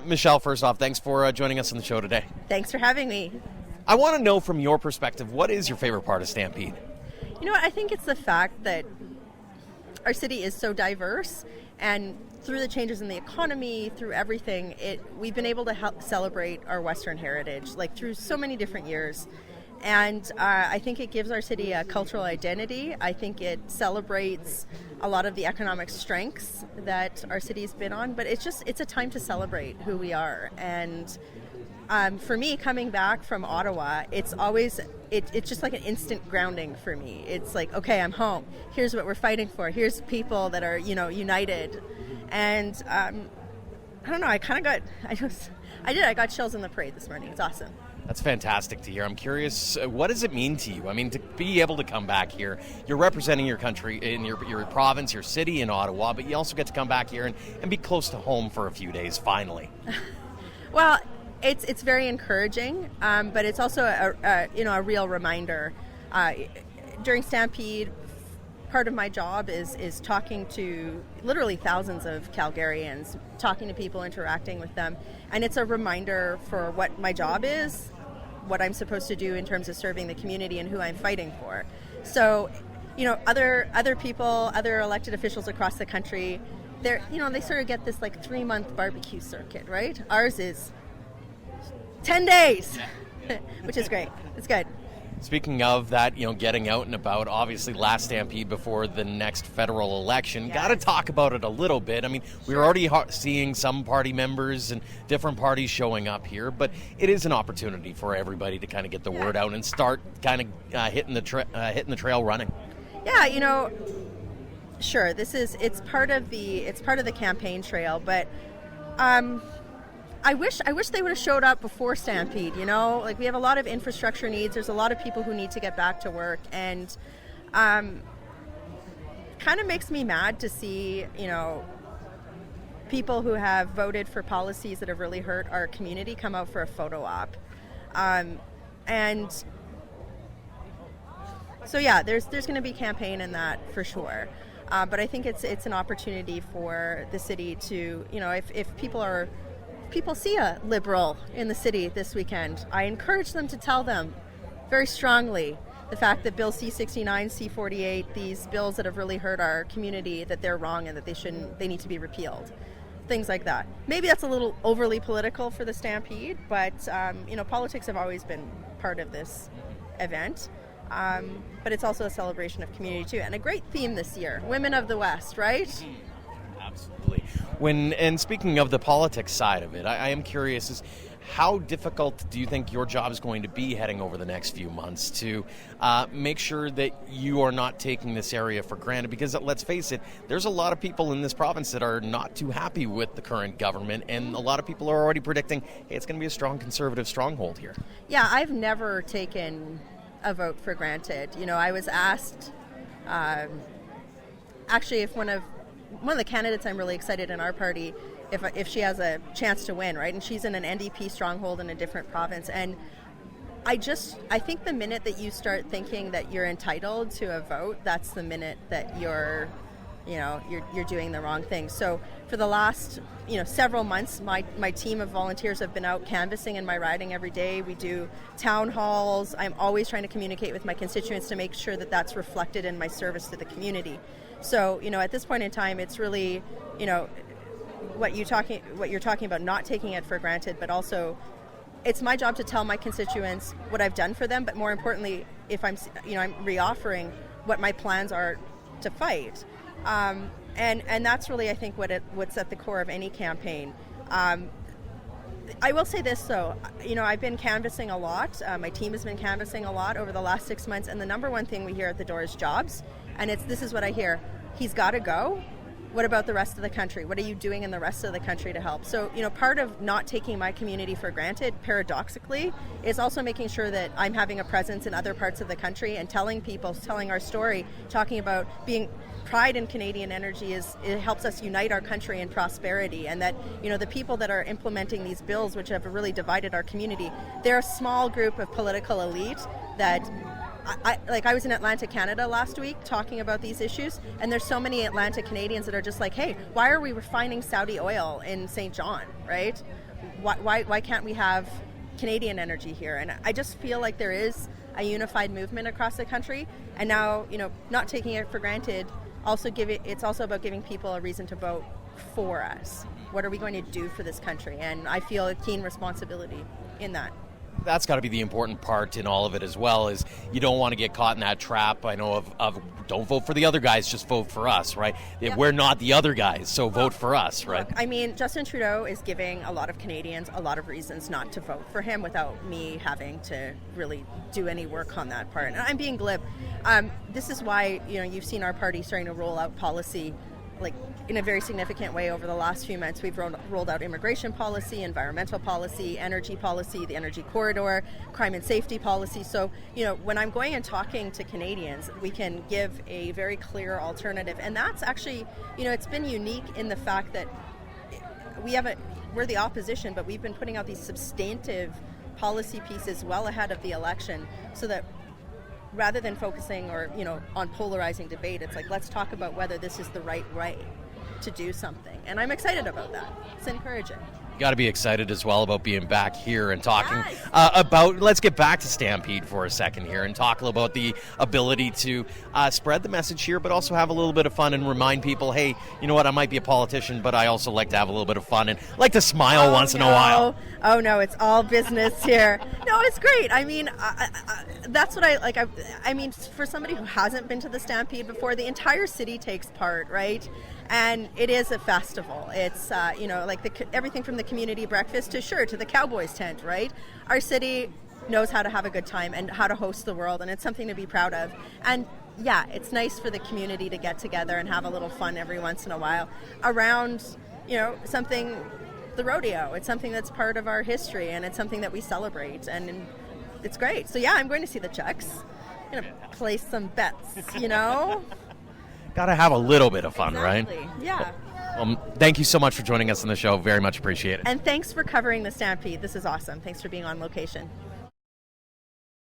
Michelle, first off, thanks for joining us on the show today. Thanks for having me. I want to know from your perspective, what is your favorite part of Stampede? You know what? I think it's the fact that our city is so diverse, and through the changes in the economy, through everything, we've been able to help celebrate our Western heritage, like through so many different years. And I think it gives our city a cultural identity. I think it celebrates a lot of the economic strengths that our city's been on. But it's a time to celebrate who we are. And for me, coming back from Ottawa, it's just like an instant grounding for me. It's like, okay, I'm home. Here's what we're fighting for. Here's people that are, united. And I don't know. I got chills in the parade this morning. It's awesome. That's fantastic to hear. I'm curious, what does it mean to you? I mean, to be able to come back here, you're representing your country in your province, your city in Ottawa, but you also get to come back here and be close to home for a few days, finally. Well, it's very encouraging, but it's also a real reminder. During Stampede, part of my job is talking to literally thousands of Calgarians, talking to people, interacting with them, and it's a reminder for what my job is, what I'm supposed to do in terms of serving the community and who I'm fighting for. So, other people, other elected officials across the country, they sort of get this like 3-month barbecue circuit, right? Ours is 10 days, which is great. It's good. Speaking of that, getting out and about, obviously last Stampede before the next federal election, Yes. Got to talk about it a little bit. I mean, we're already seeing some party members and different parties showing up here, but it is an opportunity for everybody to kind of get the word out and start kind of hitting the trail running. Yeah, sure. It's part of the campaign trail, but I wish they would have showed up before Stampede, Like, we have a lot of infrastructure needs. There's a lot of people who need to get back to work. And kind of makes me mad to see, people who have voted for policies that have really hurt our community come out for a photo op. And so, yeah, there's going to be campaign in that for sure. But I think it's an opportunity for the city to, if people see a Liberal in the city this weekend, I encourage them to tell them very strongly the fact that Bill C-69, C-48, these bills that have really hurt our community, that they're wrong and that they need to be repealed. Things like that. Maybe that's a little overly political for the Stampede, but politics have always been part of this event. But it's also a celebration of community too, and a great theme this year, Women of the West, right? Absolutely. And speaking of the politics side of it, I am curious, is how difficult do you think your job is going to be heading over the next few months to make sure that you are not taking this area for granted? Because let's face it, there's a lot of people in this province that are not too happy with the current government, and a lot of people are already predicting, hey, it's going to be a strong conservative stronghold here. Yeah, I've never taken a vote for granted. I was asked, actually, if one of the candidates I'm really excited in our party, if she has a chance to win, right? And she's in an NDP stronghold in a different province. And I think the minute that you start thinking that you're entitled to a vote, that's the minute that you're doing the wrong thing. So for the last, several months, my team of volunteers have been out canvassing in my riding every day. We do town halls. I'm always trying to communicate with my constituents to make sure that that's reflected in my service to the community. So, at this point in time, it's really, what you're talking about, not taking it for granted, but also it's my job to tell my constituents what I've done for them, but more importantly, if I'm reoffering what my plans are to fight. And that's really, I think, what's at the core of any campaign. I will say this, though. I've been canvassing a lot. My team has been canvassing a lot over the last 6 months, and the number one thing we hear at the door is jobs. And this is what I hear. He's got to go. What about the rest of the country? What are you doing in the rest of the country to help? So, part of not taking my community for granted, paradoxically, is also making sure that I'm having a presence in other parts of the country and telling our story, talking about being pride in Canadian energy it helps us unite our country in prosperity, and that, the people that are implementing these bills, which have really divided our community, they're a small group of political elite that I was in Atlanta, Canada last week talking about these issues, and there's so many Atlanta Canadians that are just like, hey, why are we refining Saudi oil in St. John, right? Why can't we have Canadian energy here? And I just feel like there is a unified movement across the country, and now, not taking it for granted, it's also about giving people a reason to vote for us. What are we going to do for this country? And I feel a keen responsibility in that. That's got to be the important part in all of it as well, is you don't want to get caught in that trap, I know, of don't vote for the other guys, just vote for us, right? Yep. We're not the other guys, so vote for us, right? Look, Justin Trudeau is giving a lot of Canadians a lot of reasons not to vote for him without me having to really do any work on that part. And I'm being glib. This is why, you've seen our party starting to roll out policy like in a very significant way over the last few months. We've rolled out immigration policy, environmental policy, energy policy, the energy corridor, crime and safety policy. So, when I'm going and talking to Canadians, we can give a very clear alternative. And that's actually, it's been unique in the fact that we're the opposition, but we've been putting out these substantive policy pieces well ahead of the election, so that rather than focusing on polarizing debate, it's like, let's talk about whether this is the right way to do something. And I'm excited about that. It's encouraging. You got to be excited as well about being back here and talking Yes. let's get back to Stampede for a second here and talk a little about the ability to spread the message here, but also have a little bit of fun and remind people, hey, you know what, I might be a politician, but I also like to have a little bit of fun and like to smile once in a while. Oh no, it's all business here. No, it's great. That's what I like. For somebody who hasn't been to the Stampede before, the entire city takes part, right? And it is a festival. It's, everything from the community breakfast to the Cowboys tent, right? Our city knows how to have a good time and how to host the world, and it's something to be proud of. And yeah, it's nice for the community to get together and have a little fun every once in a while around, something, the rodeo. It's something that's part of our history, and it's something that we celebrate, and it's great. So yeah, I'm going to see the Chucks. I'm going to place some bets, Got to have a little bit of fun, Exactly. right? Yeah. Thank you so much for joining us on the show. Very much appreciate it. And thanks for covering the Stampede. This is awesome. Thanks for being on location.